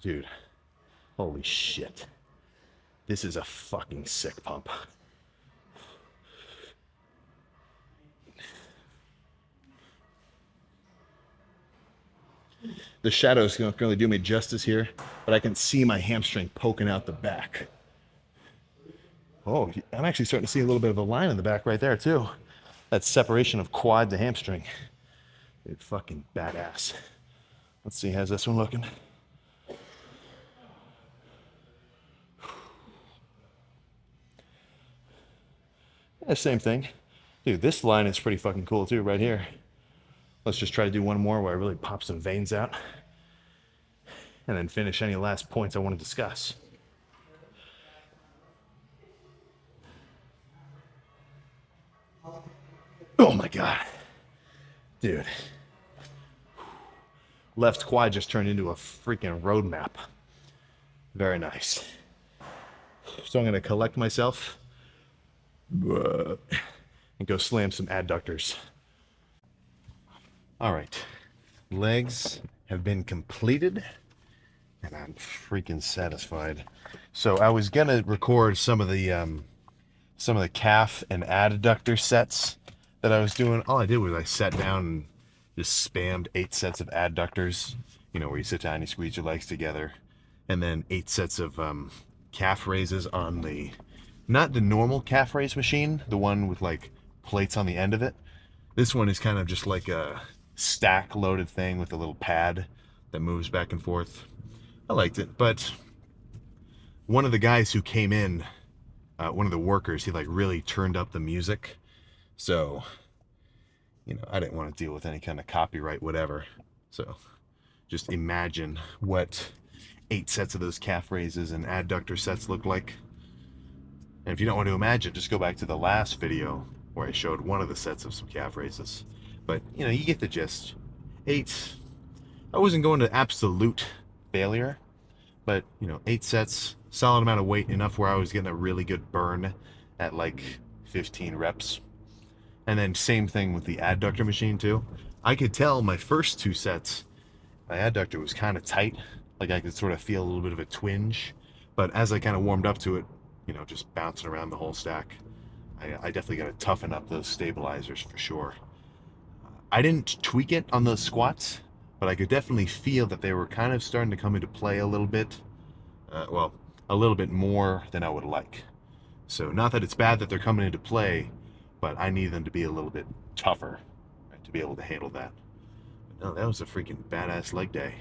Dude, holy shit. This is a fucking sick pump. The shadows don't really do me justice here, but I can see my hamstring poking out the back. Oh, I'm actually starting to see a little bit of a line in the back right there too. That separation of quad to hamstring. Dude, fucking badass. Let's see, how's this one looking? Yeah, same thing. Dude, this line is pretty fucking cool too, right here. Let's just try to do one more where I really pop some veins out and then finish any last points I want to discuss. Oh my God. Dude. Left quad just turned into a freaking road map. Very nice. So I'm going to collect myself and go slam some adductors. All right. Legs have been completed and I'm freaking satisfied. So I was going to record some of the calf and adductor sets that I was doing, all I did was I sat down and just spammed 8 sets of adductors, where you sit down, you squeeze your legs together, and then 8 sets of calf raises on the, not the normal calf raise machine, the one with like plates on the end of it. This one is kind of just like a stack loaded thing with a little pad that moves back and forth. I liked it, but one of the guys who came in, one of the workers, he like really turned up the music. So, I didn't want to deal with any kind of copyright, whatever. So, just imagine what 8 sets of those calf raises and adductor sets look like. And if you don't want to imagine, just go back to the last video where I showed one of the sets of some calf raises. But, you get the gist. 8, I wasn't going to absolute failure, but, 8 sets, solid amount of weight, enough where I was getting a really good burn at like 15 reps. And then same thing with the adductor machine too. I could tell my first 2 sets, my adductor was kind of tight. Like I could sort of feel a little bit of a twinge. But as I kind of warmed up to it, just bouncing around the whole stack, I definitely got to toughen up those stabilizers for sure. I didn't tweak it on those squats, but I could definitely feel that they were kind of starting to come into play a little bit. Well, a little bit more than I would like. So not that it's bad that they're coming into play, but I need them to be a little bit tougher, right, to be able to handle that. But no, that was a freaking badass leg day.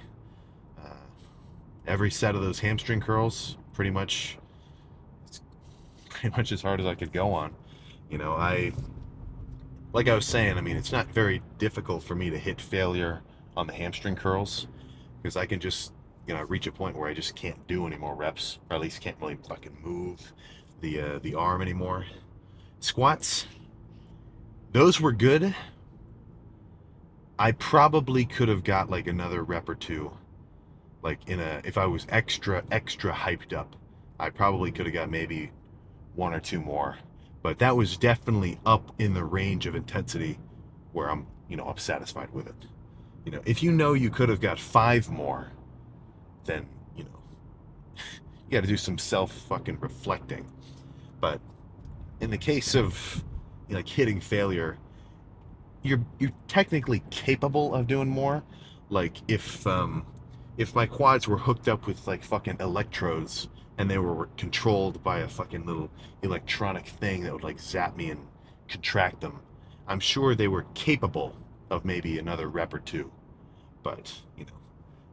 Uh, every set of those hamstring curls, pretty much as hard as I could go on. Like I was saying, I mean, it's not very difficult for me to hit failure on the hamstring curls because I can just, reach a point where I just can't do any more reps, or at least can't really fucking move the arm anymore. Squats, those were good. I probably could have got like another rep or two. Like if I was extra hyped up, I probably could have got maybe 1 or 2 more. But that was definitely up in the range of intensity where I'm satisfied with it. If you could have got 5 more, then, you got to do some self fucking reflecting. But in the case of like hitting failure, you're technically capable of doing more. Like if my quads were hooked up with like fucking electrodes and they were controlled by a fucking little electronic thing that would like zap me and contract them, I'm sure they were capable of maybe another rep or 2. But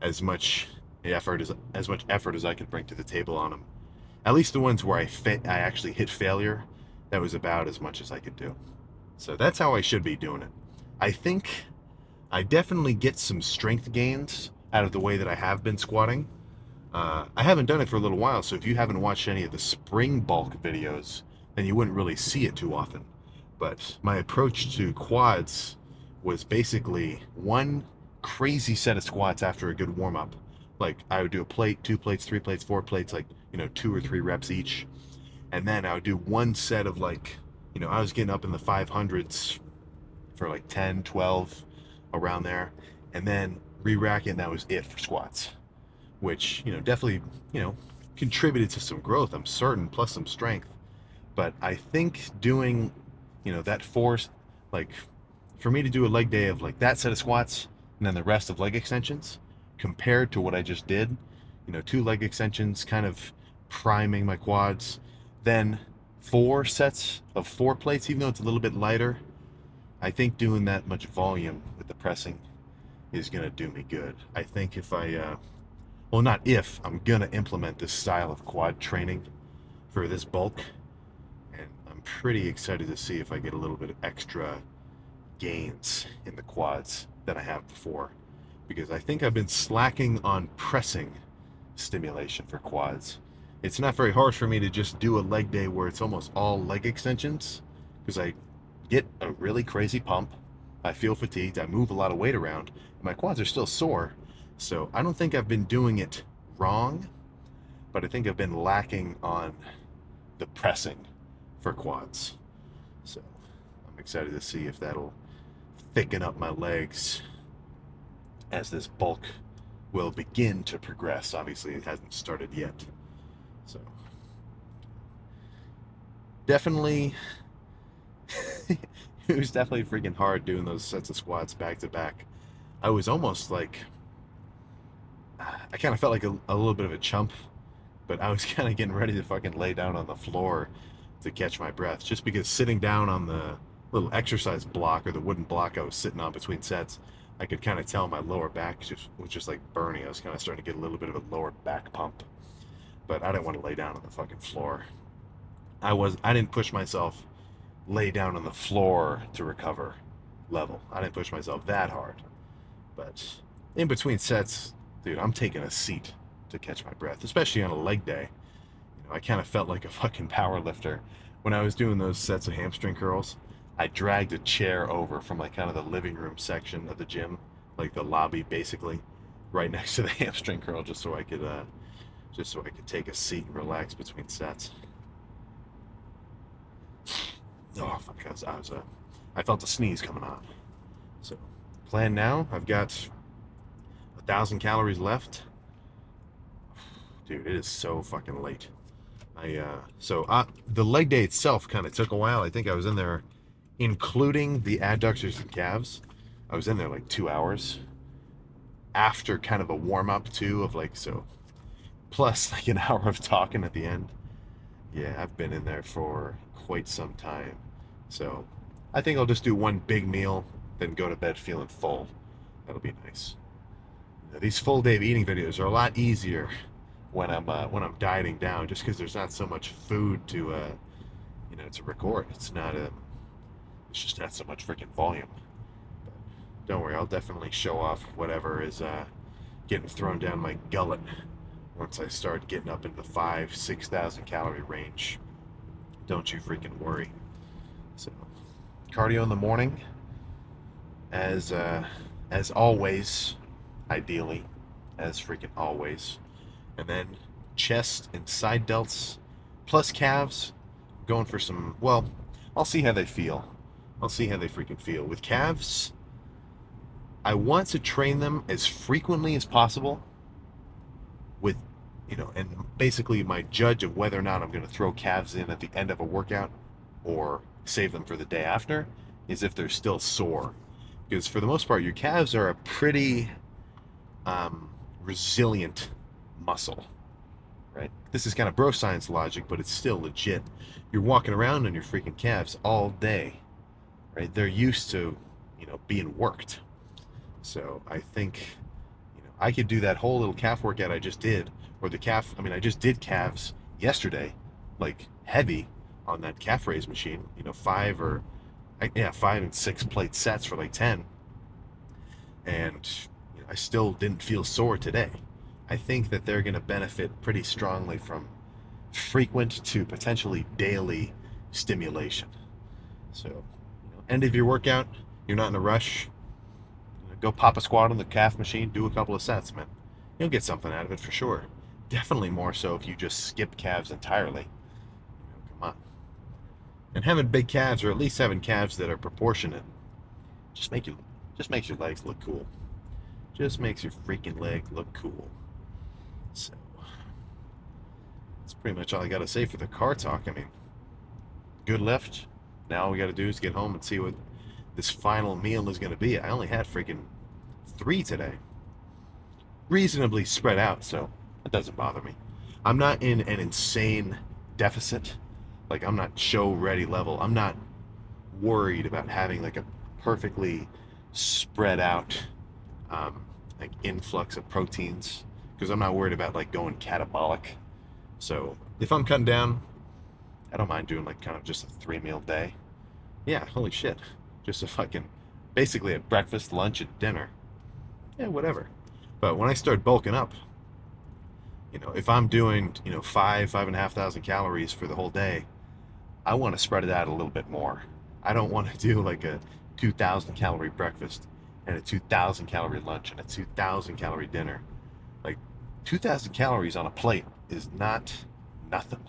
as much effort as I could bring to the table on them, at least the ones where I actually hit failure, that was about as much as I could do. So that's how I should be doing it. I think I definitely get some strength gains out of the way that I have been squatting. I haven't done it for a little while, so if you haven't watched any of the spring bulk videos, then you wouldn't really see it too often. But my approach to quads was basically one crazy set of squats after a good warm up. Like I would do a plate, 2 plates, 3 plates, 4 plates, like 2 or 3 reps each, and then I would do one set of like, I was getting up in the 500s for like 10, 12, around there, and then re-rack it, and that was it for squats, which definitely contributed to some growth, I'm certain, plus some strength. But I think doing that force, like for me to do a leg day of like that set of squats and then the rest of leg extensions compared to what I just did, 2 leg extensions kind of priming my quads, then 4 sets of 4 plates, even though it's a little bit lighter, I think doing that much volume with the pressing is going to do me good. I think if well, not if, I'm going to implement this style of quad training for this bulk, and I'm pretty excited to see if I get a little bit of extra gains in the quads than I have before, because I think I've been slacking on pressing stimulation for quads. It's not very hard for me to just do a leg day where it's almost all leg extensions, because I get a really crazy pump, I feel fatigued, I move a lot of weight around, and my quads are still sore. So I don't think I've been doing it wrong, but I think I've been lacking on the pressing for quads. So I'm excited to see if that'll thicken up my legs as this bulk will begin to progress. Obviously, it hasn't started yet. So definitely It was definitely freaking hard doing those sets of squats back to back. I was almost like, I kind of felt like a little bit of a chump, but I was kind of getting ready to fucking lay down on the floor to catch my breath, just because sitting down on the little exercise block or the wooden block I was sitting on between sets, I could kind of tell my lower back was just like burning. I was kind of starting to get a little bit of a lower back pump, but I didn't want to lay down on the fucking floor. I didn't push myself lay down on the floor to recover level. I didn't push myself that hard. But in between sets, dude, I'm taking a seat to catch my breath, especially on a leg day. I kind of felt like a fucking power lifter. When I was doing those sets of hamstring curls, I dragged a chair over from like kind of the living room section of the gym, like the lobby basically, right next to the hamstring curl, just so I could take a seat and relax between sets. Oh fuck, I felt a sneeze coming on. So, plan now. I've got 1,000 calories left. Dude, it is so fucking late. The leg day itself kind of took a while. I think I was in there, including the adductors and calves. I was in there like 2 hours after kind of a warm up too of like so, plus like an hour of talking at the end. Yeah, I've been in there for quite some time. So I think I'll just do one big meal, then go to bed feeling full. That'll be nice. These full day of eating videos are a lot easier when I'm dieting down, just because there's not so much food to record. It's just not so much freaking volume. But don't worry, I'll definitely show off whatever is getting thrown down my gullet once I start getting up into the 5,000 to 6,000 calorie range. Don't you freaking worry. So, cardio in the morning, as always, ideally, as freaking always, and then chest and side delts plus calves. Going for some. Well, I'll see how they feel. I'll see how they freaking feel with calves. I want to train them as frequently as possible with, and basically my judge of whether or not I'm going to throw calves in at the end of a workout or save them for the day after is if they're still sore. Because for the most part, your calves are a pretty resilient muscle, right? This is kind of bro science logic, but it's still legit. You're walking around on your freaking calves all day, right? They're used to, being worked. So I think, I could do that whole little calf workout I just did, or I just did calves yesterday, like heavy on that calf raise machine, 5 and 6 plate sets for like 10. And I still didn't feel sore today. I think that they're going to benefit pretty strongly from frequent to potentially daily stimulation. So, end of your workout, you're not in a rush. Go pop a squat on the calf machine, do a couple of sets, man. You'll get something out of it for sure. Definitely more so if you just skip calves entirely. Come on. And having big calves, or at least having calves that are proportionate, just makes your legs look cool. Just makes your freaking leg look cool. So that's pretty much all I got to say for the car talk. I mean, good lift. Now all we got to do is get home and see what this final meal is going to be. I only had freaking 3 today. Reasonably spread out, so it doesn't bother me. I'm not in an insane deficit. Like, I'm not show ready level. I'm not worried about having like a perfectly spread out like influx of proteins, because I'm not worried about like going catabolic. So if I'm cutting down, I don't mind doing like kind of just a 3 meal day. Yeah, holy shit. Just a fucking, basically a breakfast, lunch, and dinner. Yeah, whatever. But when I start bulking up, if I'm doing, 5,500 calories for the whole day, I want to spread it out a little bit more. I don't want to do like a 2,000 calorie breakfast and a 2,000 calorie lunch and a 2,000 calorie dinner. Like 2,000 calories on a plate is not nothing.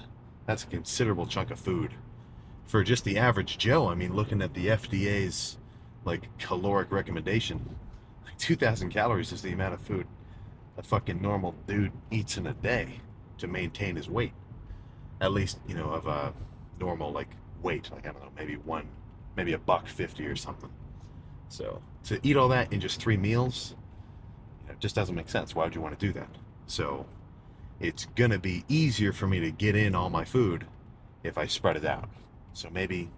That's a considerable chunk of food. For just the average Joe, I mean, looking at the FDA's like caloric recommendation, like 2,000 calories is the amount of food a fucking normal dude eats in a day to maintain his weight. At least, of a normal like weight, like I don't know, maybe maybe $1.50 or something. So to eat all that in just 3 meals, it just doesn't make sense. Why would you want to do that? So it's gonna be easier for me to get in all my food if I spread it out. So maybe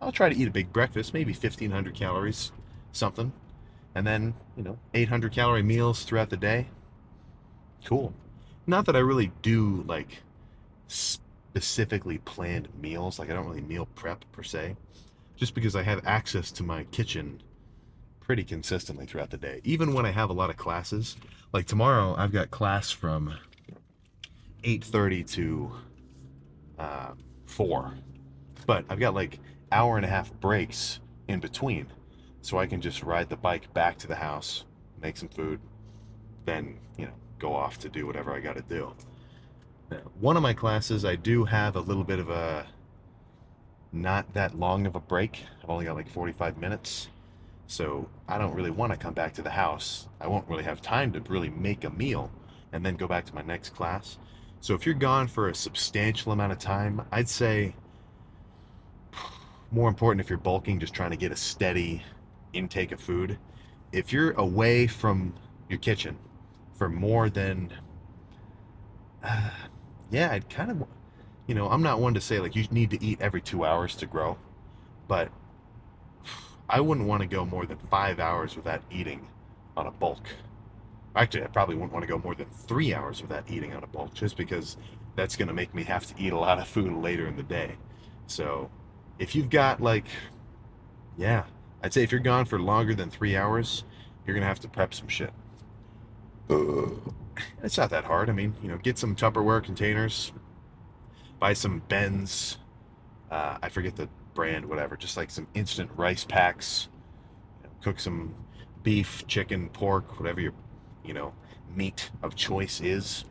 I'll try to eat a big breakfast, maybe 1,500 calories, something, and then 800 calorie meals throughout the day. Cool. Not that I really do like specifically planned meals. Like I don't really meal prep per se, just because I have access to my kitchen pretty consistently throughout the day. Even when I have a lot of classes, like tomorrow I've got class from 8:30 to 4, but I've got like hour and a half breaks in between, so I can just ride the bike back to the house, make some food, then go off to do whatever I got to do. Now, one of my classes I do have a little bit of a not that long of a break. I've only got like 45 minutes. So I don't really want to come back to the house. I won't really have time to really make a meal and then go back to my next class. So if you're gone for a substantial amount of time, I'd say more important if you're bulking, just trying to get a steady intake of food. If you're away from your kitchen for more than, yeah, I'd kind of, I'm not one to say like you need to eat every 2 hours to grow, but I wouldn't want to go more than 5 hours without eating on a bulk. Actually, I probably wouldn't want to go more than 3 hours without eating on a bulk, just because that's going to make me have to eat a lot of food later in the day. So, if you've got like, yeah, I'd say if you're gone for longer than 3 hours, you're going to have to prep some shit. It's not that hard. I mean, get some Tupperware containers, buy some Ben's, I forget the brand, whatever, just like some instant rice packs, cook some beef, chicken, pork, whatever your, you know, meat of choice is.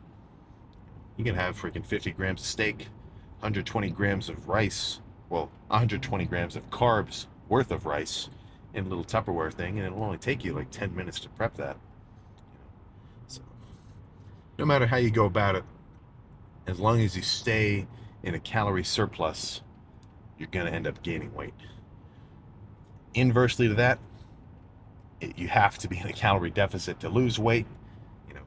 You can have freaking 50 grams of steak, 120 grams of rice, well, 120 grams of carbs worth of rice in a little Tupperware thing, and it'll only take you like 10 minutes to prep that. So, no matter how you go about it, as long as you stay in a calorie surplus, you're going to end up gaining weight. Inversely to that, you have to be in a calorie deficit to lose weight.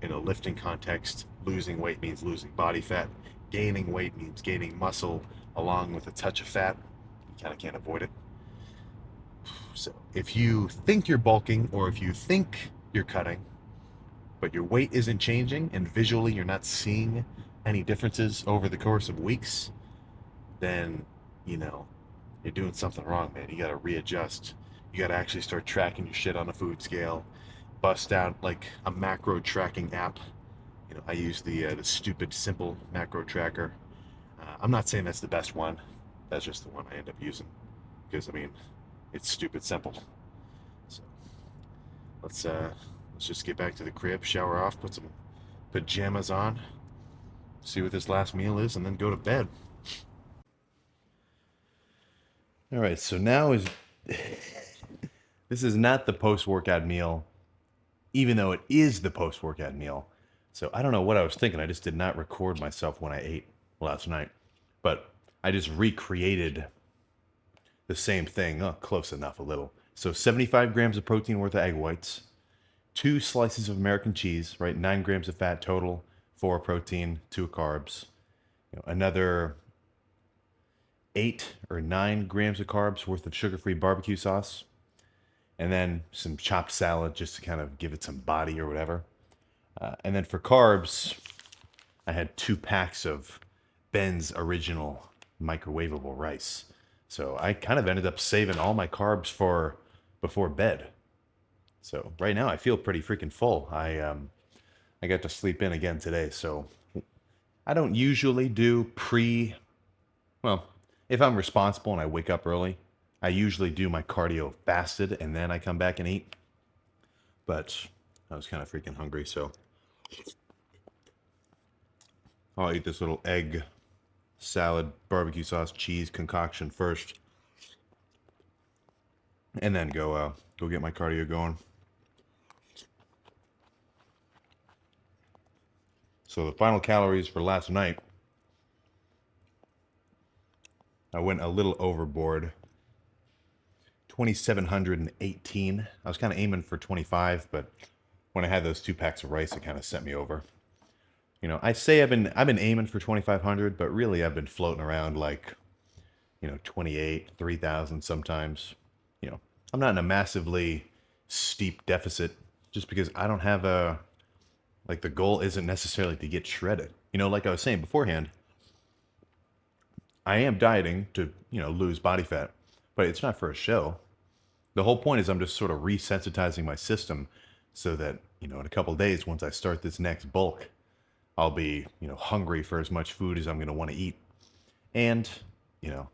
In a lifting context, losing weight means losing body fat. Gaining weight means gaining muscle along with a touch of fat. You kind of can't avoid it. So if you think you're bulking or if you think you're cutting, but your weight isn't changing and visually you're not seeing any differences over the course of weeks, then, you're doing something wrong, man. You got to readjust. You got to actually start tracking your shit on a food scale. Bust out like a macro tracking app. I use the stupid simple macro tracker. I'm not saying that's the best one. That's just the one I end up using because it's stupid simple. So let's just get back to the crib, shower off, put some pajamas on, see what this last meal is, and then go to bed. All right, so now is this is not the post-workout meal, even though it is the post-workout meal. So I don't know what I was thinking. I just did not record myself when I ate last night, but I just recreated the same thing. Oh, close enough, a little. So 75 grams of protein worth of egg whites, 2 slices of American cheese, right? 9 grams of fat total, 4 protein, 2 carbs. Another 8 or 9 grams of carbs worth of sugar-free barbecue sauce, and then some chopped salad just to kind of give it some body or whatever. And then for carbs, I had 2 packs of Ben's original microwavable rice. So I kind of ended up saving all my carbs for before bed. So right now I feel pretty freaking full. I got to sleep in again today. So I don't usually do well, if I'm responsible and I wake up early, I usually do my cardio fasted and then I come back and eat. But I was kind of freaking hungry, so I'll eat this little egg salad, barbecue sauce, cheese concoction first, and then go get my cardio going. So the final calories for last night, I went a little overboard. 2,718. I was kind of aiming for 25, but when I had those 2 packs of rice, it kind of sent me over. You know, I say I've been aiming for 2,500, but really I've been floating around like, 28, 3,000 sometimes. You know, I'm not in a massively steep deficit just because I don't have a, like, the goal isn't necessarily to get shredded. You know, like I was saying beforehand, I am dieting to, lose body fat, but it's not for a show. The whole point is I'm just sort of resensitizing my system so that, in a couple of days, once I start this next bulk, I'll be, hungry for as much food as I'm going to want to eat. And, you know,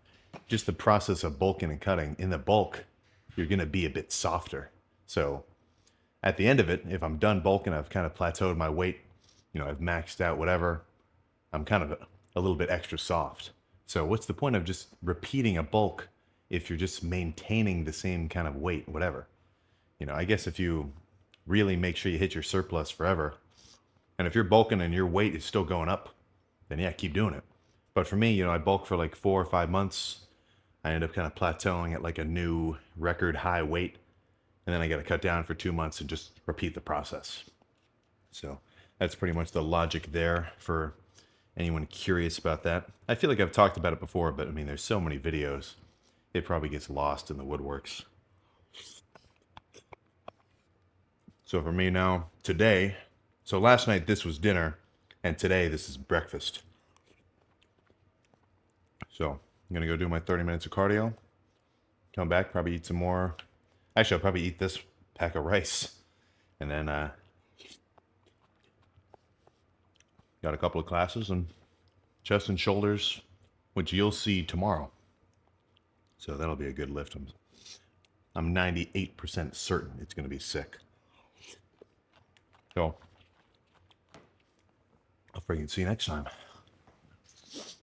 just the process of bulking and cutting, in the bulk, you're going to be a bit softer. So at the end of it, if I'm done bulking, I've kind of plateaued my weight, I've maxed out whatever, I'm kind of a little bit extra soft. So what's the point of just repeating a bulk if you're just maintaining the same kind of weight, whatever? I guess if you really make sure you hit your surplus forever, and if you're bulking and your weight is still going up, then yeah, keep doing it. But for me, I bulk for like 4 or 5 months. I end up kind of plateauing at like a new record high weight. And then I got to cut down for 2 months and just repeat the process. So that's pretty much the logic there for anyone curious about that. I feel like I've talked about it before, but I mean, there's so many videos, it probably gets lost in the woodworks. So for me now, today, so last night this was dinner, and today this is breakfast. So I'm gonna go do my 30 minutes of cardio, come back, probably eat some more. Actually, I'll probably eat this pack of rice, and then got a couple of classes and chest and shoulders, which you'll see tomorrow. So that'll be a good lift. I'm 98% certain it's going to be sick. So I'll freaking see you next time.